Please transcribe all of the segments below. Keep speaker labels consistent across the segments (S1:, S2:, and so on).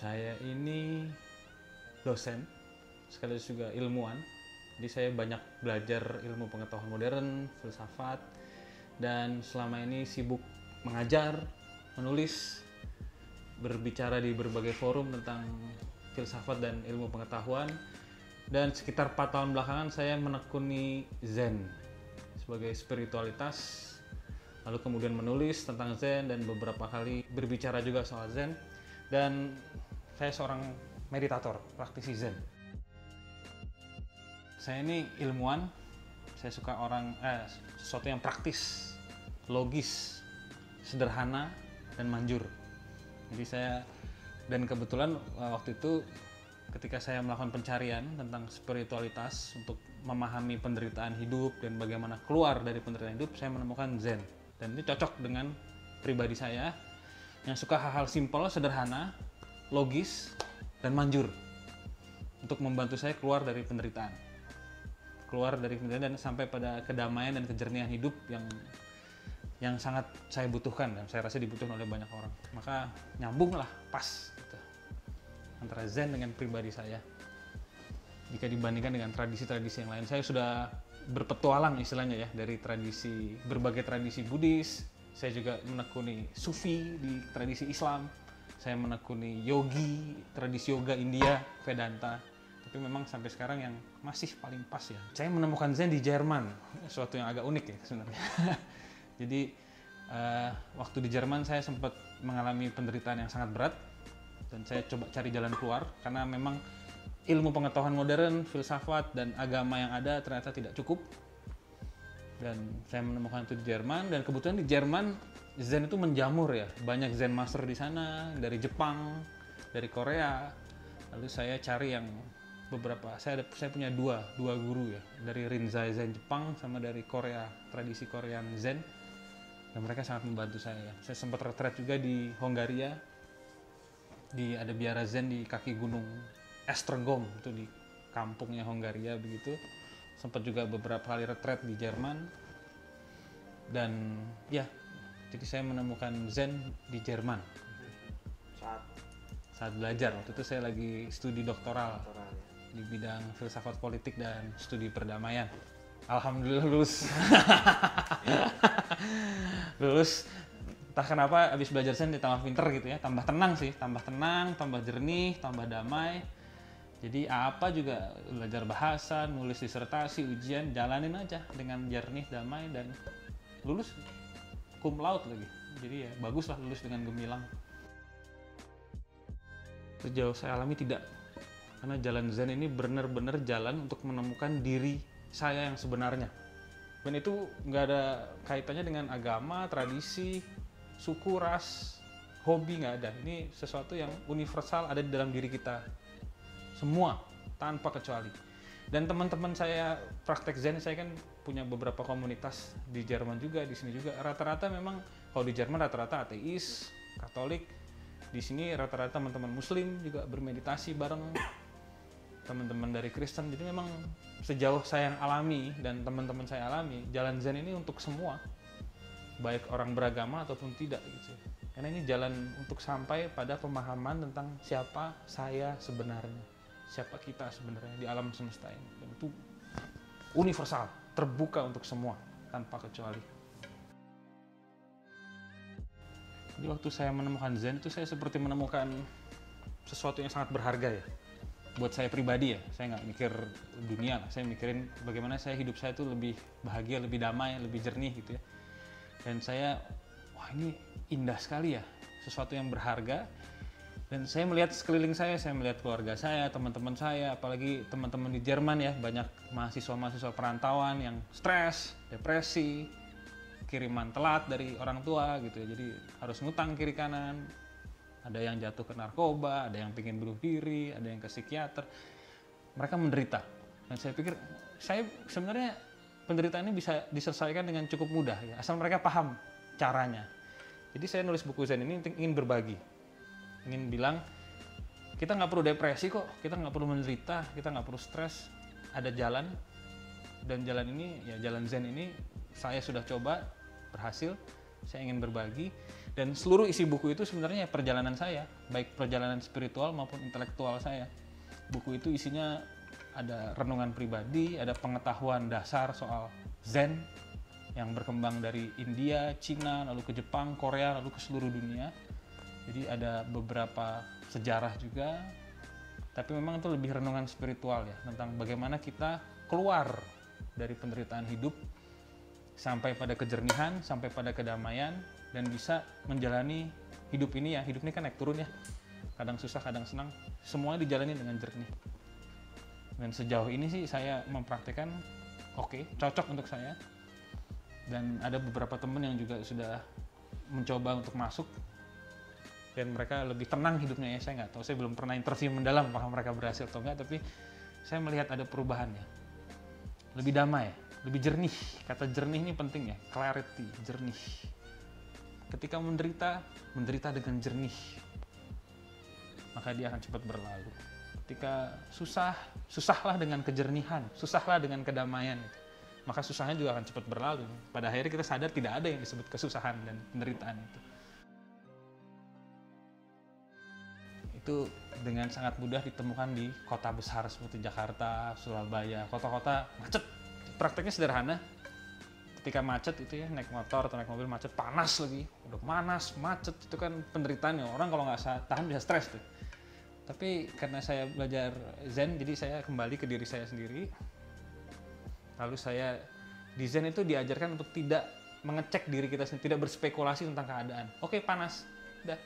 S1: Saya ini dosen, sekaligus juga ilmuwan. Jadi saya banyak belajar ilmu pengetahuan modern, filsafat, dan selama ini sibuk mengajar, menulis, berbicara di berbagai forum tentang filsafat dan ilmu pengetahuan. Dan sekitar 4 tahun belakangan saya menekuni Zen sebagai spiritualitas, lalu kemudian menulis tentang Zen dan beberapa kali berbicara juga soal Zen. Dan saya seorang meditator, praktisi Zen. Saya ini ilmuwan, saya suka sesuatu yang praktis, logis, sederhana, dan manjur. Jadi dan kebetulan waktu itu ketika saya melakukan pencarian tentang spiritualitas untuk memahami penderitaan hidup dan bagaimana keluar dari penderitaan hidup, saya menemukan Zen. Dan ini cocok dengan pribadi saya yang suka hal-hal simpel, sederhana, logis, dan manjur untuk membantu saya keluar dari penderitaan. Dan sampai pada kedamaian dan kejernihan hidup yang sangat saya butuhkan dan saya rasa dibutuhkan oleh banyak orang. Maka nyambung lah, pas gitu, antara Zen dengan pribadi saya. Jika dibandingkan dengan tradisi-tradisi yang lain, saya sudah berpetualang istilahnya ya, dari berbagai tradisi Buddhis. Saya juga menekuni Sufi di tradisi Islam. Saya menekuni yogi, tradisi yoga India, Vedanta. Tapi memang sampai sekarang yang masih paling pas ya, saya menemukan Zen di Jerman. Sesuatu yang agak unik ya sebenarnya. Jadi waktu di Jerman saya sempat mengalami penderitaan yang sangat berat. Dan saya coba cari jalan keluar karena memang ilmu pengetahuan modern, filsafat, dan agama yang ada ternyata tidak cukup. Dan saya menemukan itu di Jerman, dan kebetulan di Jerman Zen itu menjamur ya, banyak Zen master di sana dari Jepang, dari Korea. Lalu saya cari yang saya punya dua guru ya, dari Rinzai Zen Jepang sama dari Korea, tradisi Korean Zen, dan mereka sangat membantu saya. Saya sempat retret juga di Hongaria, ada biara Zen di kaki gunung Esztergom, itu di kampungnya Hongaria begitu. Sempat juga beberapa kali retret di Jerman. Dan ya, jadi saya menemukan Zen di Jerman saat belajar. Waktu itu saya lagi studi doktoral di bidang filsafat politik dan studi perdamaian. Alhamdulillah lulus. Lulus. Entah kenapa habis belajar Zen ditambah pinter gitu ya, tambah tenang, tambah jernih, tambah damai. Jadi apa juga, belajar bahasa, nulis disertasi, ujian, jalanin aja dengan jernih, damai, dan lulus cum laude lagi. Jadi ya bagus lah lulus dengan gemilang. Sejauh saya alami tidak, karena jalan Zen ini benar-benar jalan untuk menemukan diri saya yang sebenarnya. Dan itu nggak ada kaitannya dengan agama, tradisi, suku, ras, hobi, nggak ada. Ini sesuatu yang universal, ada di dalam diri kita semua, tanpa kecuali. Dan teman-teman saya praktek Zen, saya kan punya beberapa komunitas di Jerman juga, di sini juga. Rata-rata memang, kalau di Jerman rata-rata ateis, Katolik. Di sini rata-rata teman-teman Muslim juga bermeditasi bareng, teman-teman dari Kristen. Jadi memang sejauh saya yang alami dan teman-teman saya alami, jalan Zen ini untuk semua, baik orang beragama ataupun tidak gitu. Karena ini jalan untuk sampai pada pemahaman tentang siapa saya sebenarnya, siapa kita sebenarnya di alam semesta ini. Dan itu universal, terbuka untuk semua tanpa kecuali. Jadi waktu saya menemukan Zen itu saya seperti menemukan sesuatu yang sangat berharga ya. Buat saya pribadi ya, saya nggak mikir dunia lah, saya mikirin bagaimana hidup saya itu lebih bahagia, lebih damai, lebih jernih gitu ya. Dan saya, wah ini indah sekali ya, sesuatu yang berharga. Dan saya melihat sekeliling saya melihat keluarga saya, teman-teman saya, apalagi teman-teman di Jerman ya, banyak mahasiswa-mahasiswa perantauan yang stres, depresi, kiriman telat dari orang tua gitu ya, jadi harus ngutang kiri kanan. Ada yang jatuh ke narkoba, ada yang pengen bunuh diri, ada yang ke psikiater. Mereka menderita. Dan saya pikir, sebenarnya penderitaan ini bisa diselesaikan dengan cukup mudah ya, asal mereka paham caranya. Jadi saya nulis buku Zen ini ingin berbagi, ingin bilang kita nggak perlu depresi kok, kita nggak perlu menderita, kita nggak perlu stres, ada jalan. Dan jalan ini ya, jalan Zen ini saya sudah coba, berhasil, saya ingin berbagi. Dan seluruh isi buku itu sebenarnya perjalanan saya, baik perjalanan spiritual maupun intelektual saya. Buku itu isinya ada renungan pribadi, ada pengetahuan dasar soal Zen yang berkembang dari India, Cina, lalu ke Jepang, Korea, lalu ke seluruh dunia. Jadi ada beberapa sejarah juga, tapi memang itu lebih renungan spiritual ya, tentang bagaimana kita keluar dari penderitaan hidup sampai pada kejernihan, sampai pada kedamaian, dan bisa menjalani hidup ini ya. Hidup ini kan naik turun ya, kadang susah, kadang senang, semuanya dijalani dengan jernih. Dan sejauh ini sih saya mempraktikkan cocok untuk saya. Dan ada beberapa teman yang juga sudah mencoba untuk masuk, dan mereka lebih tenang hidupnya ya. Saya nggak tahu, saya belum pernah interview mendalam apakah mereka berhasil atau enggak, tapi saya melihat ada perubahannya. Lebih damai, lebih jernih. Kata jernih ini penting ya, clarity, jernih. Ketika menderita dengan jernih, maka dia akan cepat berlalu. Ketika susahlah dengan kejernihan, susahlah dengan kedamaian, maka susahnya juga akan cepat berlalu. Pada akhirnya kita sadar tidak ada yang disebut kesusahan dan penderitaan itu. Itu dengan sangat mudah ditemukan di kota besar seperti Jakarta, Surabaya, kota-kota macet. Prakteknya sederhana. Ketika macet itu ya, naik motor atau naik mobil macet, panas lagi, udah panas, macet, itu kan penderitaannya. Orang kalau nggak tahan bisa stres tuh. Tapi karena saya belajar Zen, jadi saya kembali ke diri saya sendiri. Lalu saya di Zen itu diajarkan untuk tidak mengecek diri kita sendiri, tidak berspekulasi tentang keadaan. Oke, panas, udah.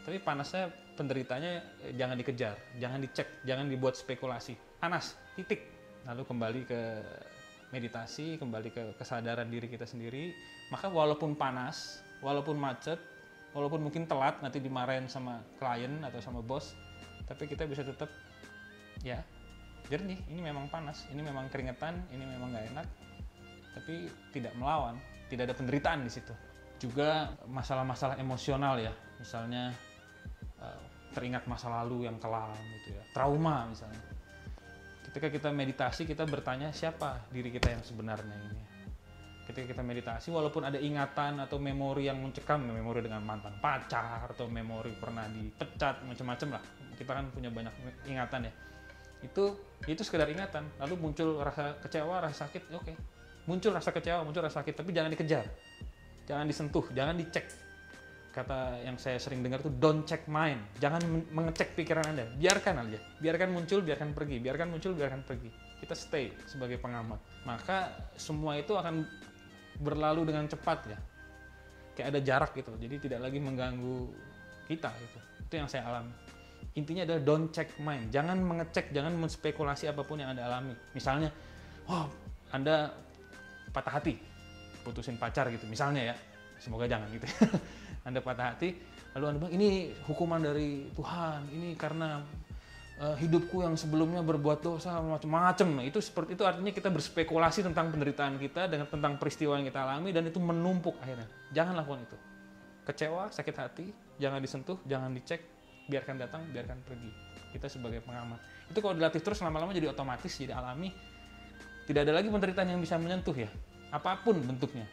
S1: Tapi panasnya, penderitanya jangan dikejar, jangan dicek, jangan dibuat spekulasi. Panas, titik. Lalu kembali ke meditasi, kembali ke kesadaran diri kita sendiri. Maka walaupun panas, walaupun macet, walaupun mungkin telat nanti dimarahin sama klien atau sama bos, tapi kita bisa tetap ya jernih. Ini memang panas, ini memang keringetan, ini memang nggak enak, tapi tidak melawan, tidak ada penderitaan di situ. Juga masalah-masalah emosional ya, misalnya teringat masa lalu yang kelam gitu ya, trauma misalnya. Ketika kita meditasi, kita bertanya siapa diri kita yang sebenarnya ini. Ketika kita meditasi, walaupun ada ingatan atau memori yang mencekam, memori dengan mantan pacar atau memori pernah dipecat, macam-macam lah. Kita kan punya banyak ingatan ya. Itu sekedar ingatan. Lalu muncul rasa kecewa, rasa sakit, oke. Muncul rasa kecewa, muncul rasa sakit, tapi jangan dikejar. Jangan disentuh, jangan dicek. Kata yang saya sering dengar tuh, don't check mind. Jangan mengecek pikiran Anda, biarkan aja. Biarkan muncul, biarkan pergi. Biarkan muncul, biarkan pergi. Kita stay sebagai pengamat. Maka semua itu akan berlalu dengan cepat ya. Kayak ada jarak gitu, jadi tidak lagi mengganggu kita gitu. Itu yang saya alami. Intinya adalah don't check mind. Jangan mengecek, jangan menspekulasi apapun yang Anda alami. Misalnya, Anda patah hati, putusin pacar gitu, misalnya ya. Semoga jangan gitu. Anda patah hati, lalu Anda bilang, ini hukuman dari Tuhan, ini karena hidupku yang sebelumnya berbuat dosa, macam-macam. Itu seperti itu, artinya kita berspekulasi tentang penderitaan kita, dengan tentang peristiwa yang kita alami, dan itu menumpuk akhirnya. Jangan lakukan itu. Kecewa, sakit hati, jangan disentuh, jangan dicek, biarkan datang, biarkan pergi. Kita sebagai pengamat. Itu kalau dilatih terus, lama-lama jadi otomatis, jadi alami. Tidak ada lagi penderitaan yang bisa menyentuh ya. Apapun bentuknya.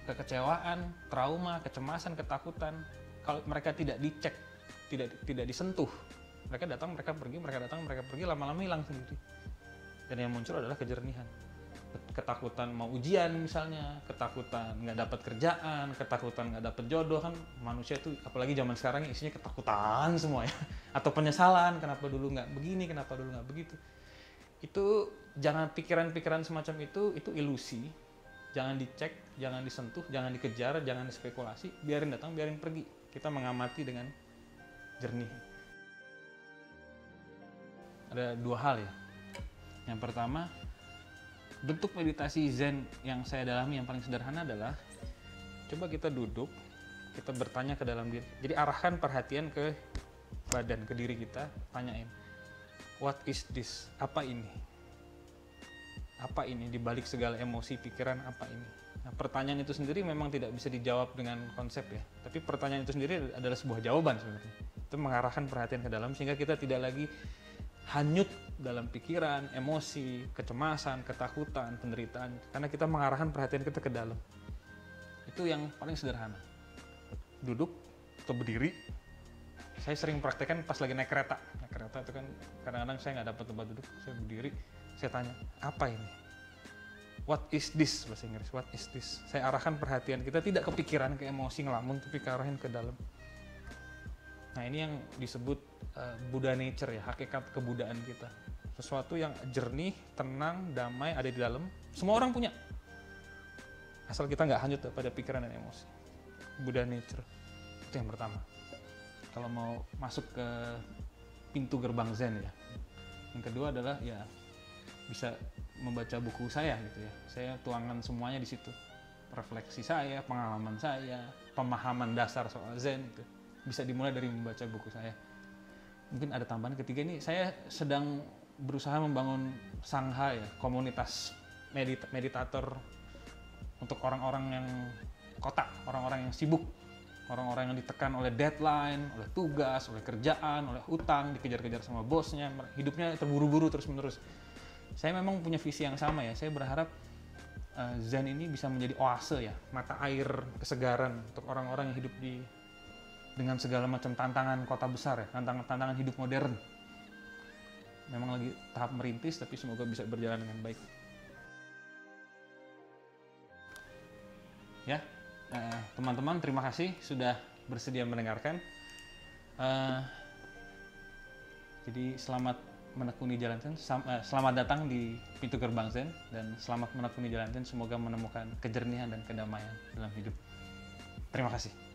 S1: Kekecewaan, trauma, kecemasan, ketakutan, kalau mereka tidak dicek, tidak disentuh, mereka datang, mereka pergi, mereka datang, mereka pergi, lama-lama hilang sendiri. Dan yang muncul adalah kejernihan. Ketakutan mau ujian misalnya, ketakutan nggak dapat kerjaan, ketakutan nggak dapat jodoh, kan manusia itu, apalagi zaman sekarang isinya ketakutan semua ya. Atau penyesalan, kenapa dulu nggak begini, kenapa dulu nggak begitu. Itu jangan, pikiran-pikiran semacam itu ilusi. Jangan dicek, jangan disentuh, jangan dikejar, jangan dispekulasi, biarin datang, biarin pergi. Kita mengamati dengan jernih. Ada dua hal ya. Yang pertama, bentuk meditasi Zen yang saya dalami yang paling sederhana adalah, coba kita duduk, kita bertanya ke dalam diri. Jadi arahkan perhatian ke badan, ke diri kita, tanyain, what is this? Apa ini? Apa ini di balik segala emosi, pikiran, apa ini? Nah, pertanyaan itu sendiri memang tidak bisa dijawab dengan konsep ya. Tapi pertanyaan itu sendiri adalah sebuah jawaban sebenarnya. Itu mengarahkan perhatian ke dalam sehingga kita tidak lagi hanyut dalam pikiran, emosi, kecemasan, ketakutan, penderitaan. Karena kita mengarahkan perhatian kita ke dalam. Itu yang paling sederhana. duduk atau berdiri. Saya sering praktekkan pas lagi naik kereta. Naik kereta itu kan kadang-kadang saya nggak dapat tempat duduk, saya berdiri, saya tanya, apa ini? What is this? Bahasa Inggris, what is this? Saya arahkan perhatian kita tidak kepikiran, ke emosi ngelamun, tapi arahin ke dalam. Nah ini yang disebut Buddha nature ya, hakikat kebudaan kita. Sesuatu yang jernih, tenang, damai, ada di dalam. Semua orang punya. Asal kita nggak hanyut pada pikiran dan emosi. Buddha nature, itu yang pertama. Kalau mau masuk ke pintu gerbang Zen ya. Yang kedua adalah ya bisa membaca buku saya gitu ya. Saya tuangkan semuanya di situ. Refleksi saya, pengalaman saya, pemahaman dasar soal Zen itu bisa dimulai dari membaca buku saya. Mungkin ada tambahan ketiga ini, saya sedang berusaha membangun sangha ya, komunitas meditator untuk orang-orang yang kotak, orang-orang yang sibuk, orang-orang yang ditekan oleh deadline, oleh tugas, oleh kerjaan, oleh utang, dikejar-kejar sama bosnya, hidupnya terburu-buru terus-menerus. Saya memang punya visi yang sama ya, saya berharap Zen ini bisa menjadi oase ya, mata air kesegaran untuk orang-orang yang hidup dengan segala macam tantangan kota besar ya, tantangan hidup modern. Memang lagi tahap merintis, tapi semoga bisa berjalan dengan baik. Ya, teman-teman terima kasih sudah bersedia mendengarkan. Jadi selamat menekuni jalan Zen, selamat datang di pintu gerbang Zen, dan selamat menekuni jalan Zen, semoga menemukan kejernihan dan kedamaian dalam hidup. Terima kasih.